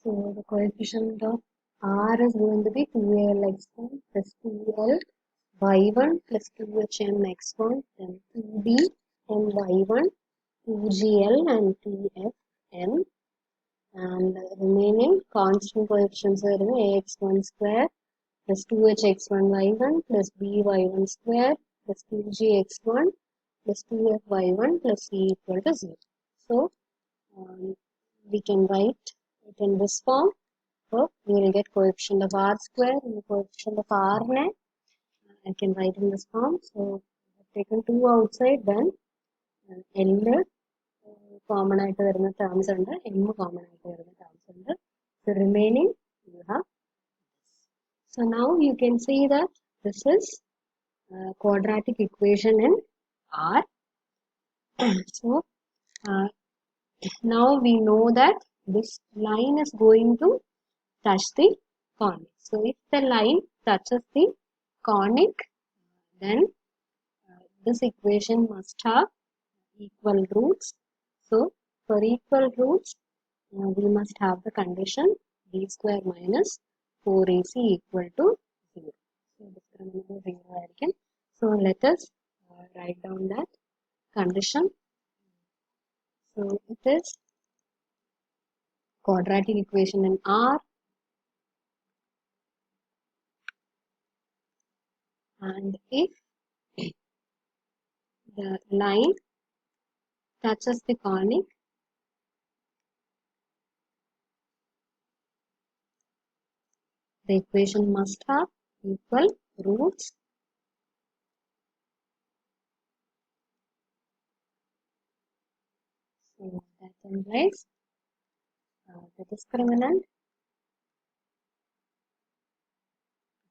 So the coefficient of R is going to be 2ALX1 plus 2LY1 plus 2HMX1, then 2B and Y1, 2GL and 2FN, and the remaining constant coefficients are AX1 square plus 2HX1Y1 plus BY1 square plus 2GX1 plus 2FY1 plus C equal to 0. So we can write it in this form. So we will get coefficient of R square and the coefficient of R net. I can write in this form. So I've taken 2 outside, then L common ആയിട്ട് വരുന്ന terms ഉണ്ട്, M common ആയിട്ട് വരുന്ന terms ഉണ്ട്. The remaining you have. So now you can see that this is quadratic equation in R. So now we know that this line is going to touch the conic. So if the line touches the conic, then this equation must have equal roots. So for equal roots, we must have the condition b square minus 4ac equal to 0. So discriminant is 0 again. So let us write down that condition. So it is quadratic equation in R, and if the line touches the conic, the equation must have equal roots. So that implies the discriminant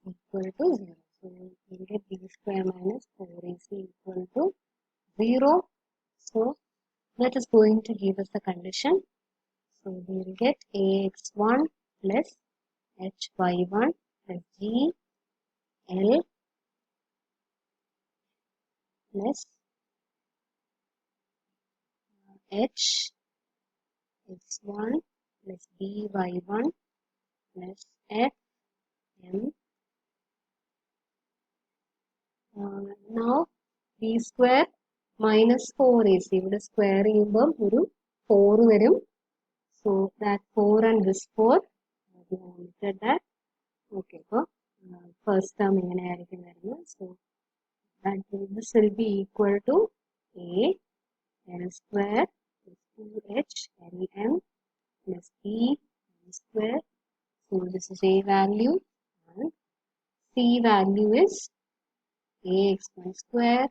equal to 0. So we will get b square minus 4ac equal to 0. So that is going to give us the condition. So we will get ax1 plus hy1 plus gl plus hx1 plus by1 plus fm. Now b square minus 4ac, ഇവിടെ square ചെയ്യുമ്പോൾ ഒരു 4 വരും. So that 4 and this 4, we have omitted that. Okay, so first term ഇങ്ങനെയായിരിക്കും വരുന്നത്. So that this will be equal to a l square plus 2h lm plus b square. So this is a value, and c value is ax1 square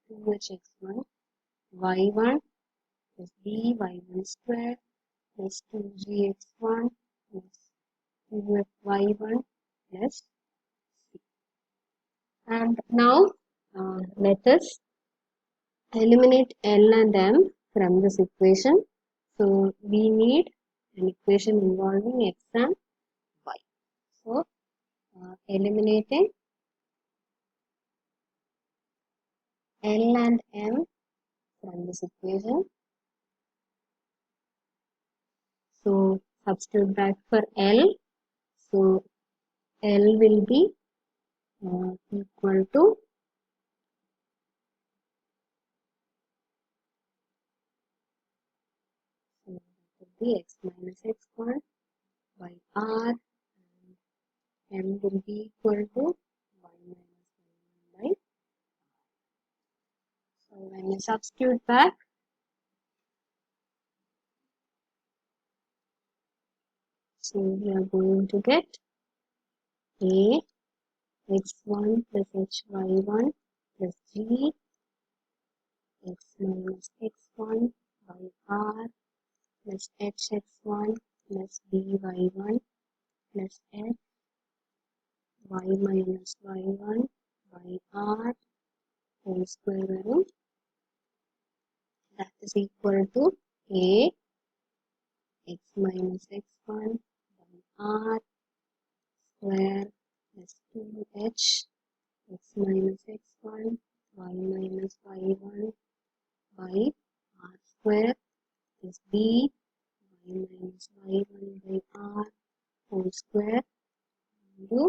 plus 2hx1 y1 plus b y1 square plus 2gx1 plus 2fy1 plus c. And now let us eliminate L and M from this equation. So we need an equation involving x and y. So eliminating L and M from this equation. So substitute back for L. So L will be equal to x minus x1 by r, and m will be equal to y minus y1 by r. So when you substitute back, so we are going to get a x1 plus hy1 plus g x minus x1 by r plus hx1 plus by1 plus f y minus y1 by r whole square varum. That is equal to a x minus x1 by r square plus 2h x minus x1 y minus y1 by r square plus b y minus y1 by x1 square into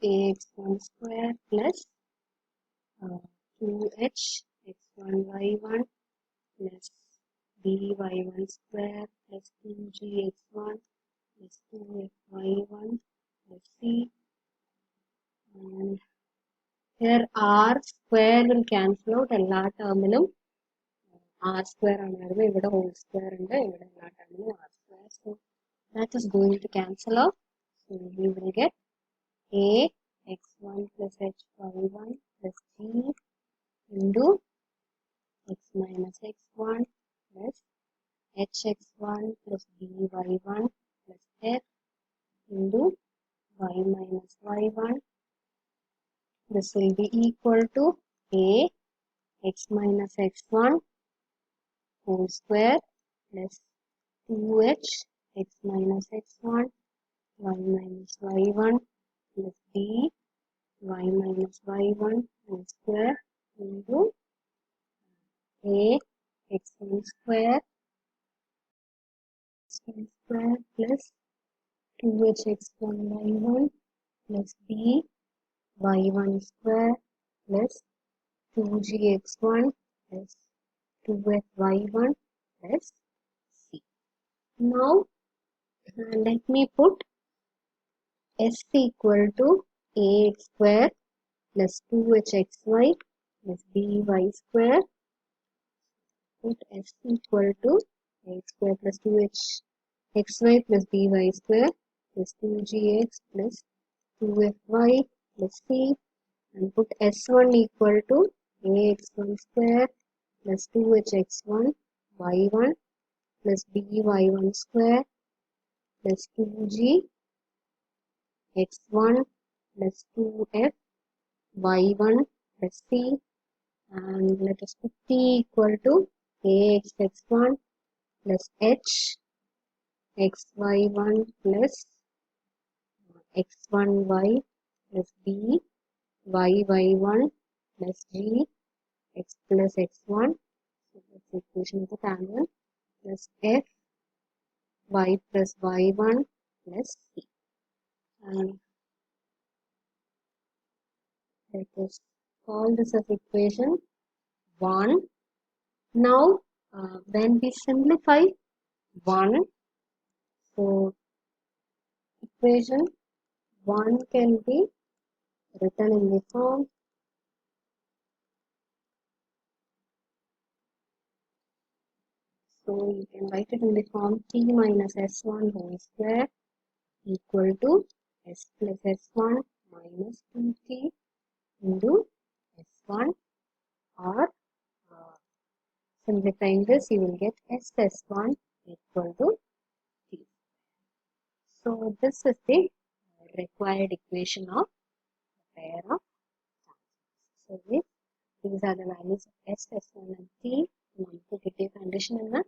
ax1 square plus 2h x1 y1 plus by1 square plus 2gx1 plus 2fy1 plus c, and here r square will cancel out എല്ലാ ടേമിലും r square ആണ് വരുന്നത്. ഇവിടെ whole square ഉണ്ട്, ഇവിടെ എല്ലാ ടേമിലും r square, so that is going to cancel out. So we will get a x1 plus h y1 plus g into x minus x1 plus hx1 plus by1 plus f into y minus y1. This will be equal to a x minus x1 whole square plus 2h x minus x1 y minus y1 plus b y minus y1 whole square into a x1 square plus 2h x1 y1 plus b y1 square plus 2g x1 plus 2f y1 plus c. Now let me put s equal to ax square plus 2h xy plus by square. Put s equal to ax square plus 2h xy plus by square plus 2gx plus 2fy plus c, and put s1 equal to ax1 square plus 2hx1 y1 plus by1 square plus 2g x1 plus 2f y1 plus c, and let us put t equal to ax x1 plus h xy1 plus x1y plus b y1 plus g x plus x1, so that's the equation of the tangent, plus f y plus y1 plus c, and let us call this as equation 1. Now when we simplify 1, so equation 1 can be written in the form so you can write it in the form t minus s1 whole square equal to s plus s1 minus 2t into s1, or simplifying this you will get ss1 equal to t. So this is the required equation of a pair of tangents. So these are the values of s, s1 and t. Once we get a condition in that,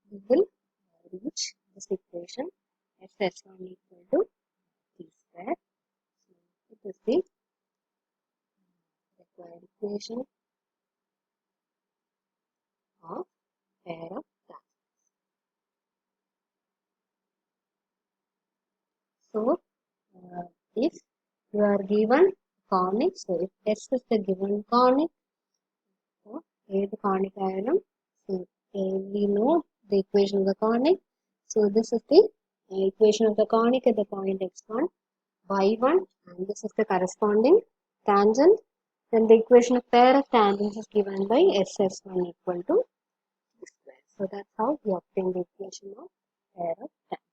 we will reach this equation s, s1 equal to t square. So it is the required equation of pair of tangents. So if you are given conic, so if S is the given conic, so A the conic item, so we know the equation of the conic. So this is the equation of the conic at the point x1, y1, and this is the corresponding tangent. Then the equation of pair of tangents is given by ss1 equal to this square. So that's how we obtain the equation of pair of tangents.